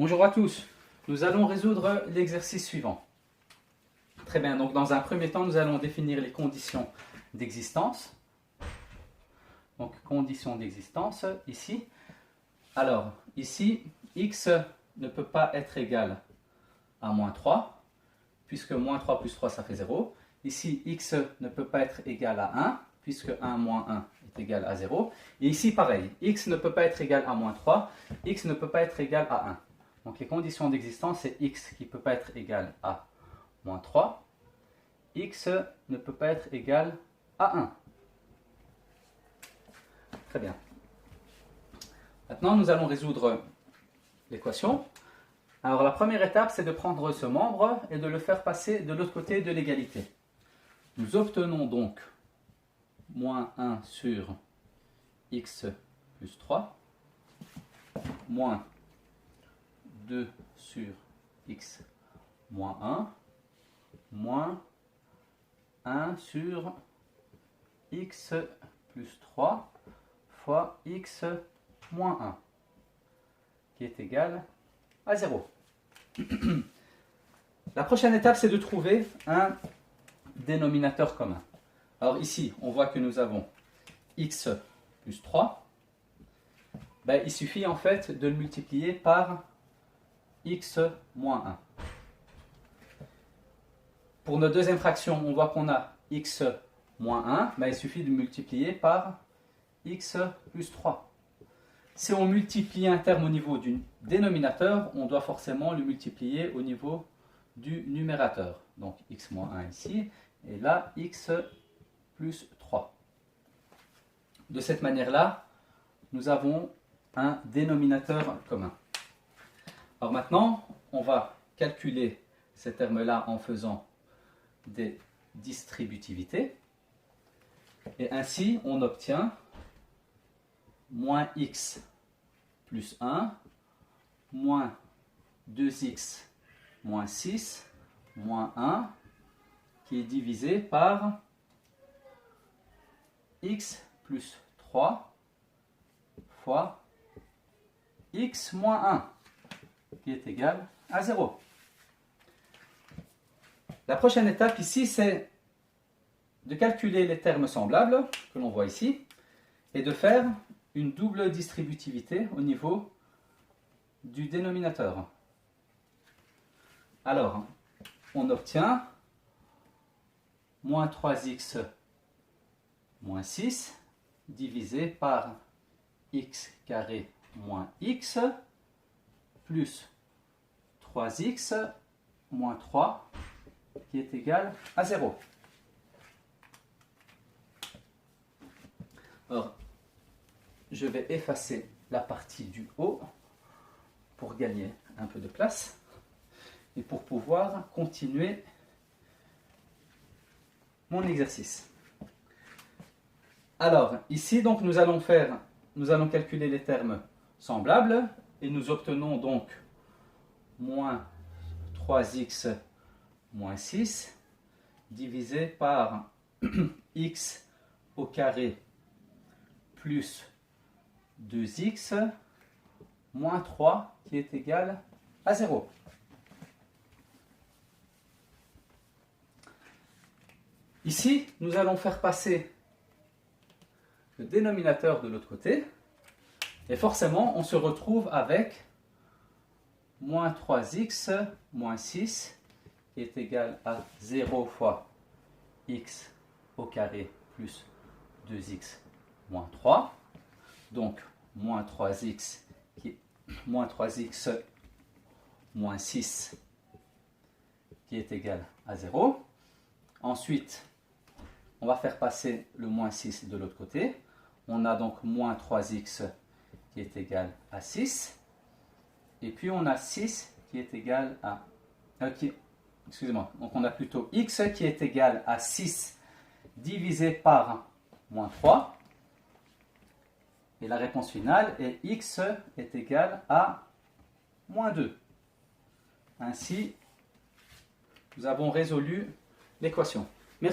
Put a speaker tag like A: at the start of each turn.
A: Bonjour à tous, nous allons résoudre l'exercice suivant. Très bien, donc dans un premier temps, nous allons définir les conditions d'existence. Donc conditions d'existence ici. Alors ici, x ne peut pas être égal à moins 3, puisque moins 3 plus 3 ça fait 0. Ici, x ne peut pas être égal à 1, puisque 1 moins 1 est égal à 0. Et ici, pareil, x ne peut pas être égal à moins 3, x ne peut pas être égal à 1. Donc les conditions d'existence, c'est x qui ne peut pas être égal à moins 3, x ne peut pas être égal à 1. Très bien. Maintenant, nous allons résoudre l'équation. Alors la première étape, c'est de prendre ce membre et de le faire passer de l'autre côté de l'égalité. Nous obtenons donc moins 1 sur x plus 3, moins 2 sur x moins 1, moins 1 sur x plus 3 fois x moins 1, qui est égal à 0. La prochaine étape, c'est de trouver un dénominateur commun. Alors ici, on voit que nous avons x plus 3. Ben, il suffit en fait de le multiplier par x moins 1. Pour notre deuxième fraction, on voit qu'on a x moins 1. Ben, il suffit de multiplier par x plus 3. Si on multiplie un terme au niveau du dénominateur, on doit forcément le multiplier au niveau du numérateur. Donc x moins 1 ici, et là x plus 3. De cette manière-là, nous avons un dénominateur commun. Alors maintenant, on va calculer ces termes-là en faisant des distributivités. Et ainsi, on obtient moins x plus 1, moins 2x moins 6, moins 1, qui est divisé par x plus 3 fois x moins 1, qui est égal à 0. La prochaine étape ici, c'est de calculer les termes semblables, que l'on voit ici, et de faire une double distributivité au niveau du dénominateur. Alors, on obtient moins 3x moins 6 divisé par x carré moins x plus 3x moins 3 qui est égal à 0. Alors, je vais effacer la partie du haut pour gagner un peu de place et pour pouvoir continuer mon exercice. Alors, ici, donc, nous allons calculer les termes semblables et nous obtenons donc moins 3x moins 6 divisé par x au carré plus 2x moins 3 qui est égal à 0. Ici, nous allons faire passer le dénominateur de l'autre côté et forcément, on se retrouve avec moins 3x moins 6 qui est égal à 0 fois x au carré plus 2x moins 3. Donc, moins 3x moins 6 qui est égal à 0. Ensuite, on va faire passer le moins 6 de l'autre côté. On a donc moins 3x qui est égal à 6. Et puis on a 6 qui est égal à... excusez-moi, donc on a plutôt x qui est égal à 6 divisé par moins 3. Et la réponse finale est x est égal à moins 2. Ainsi, nous avons résolu l'équation.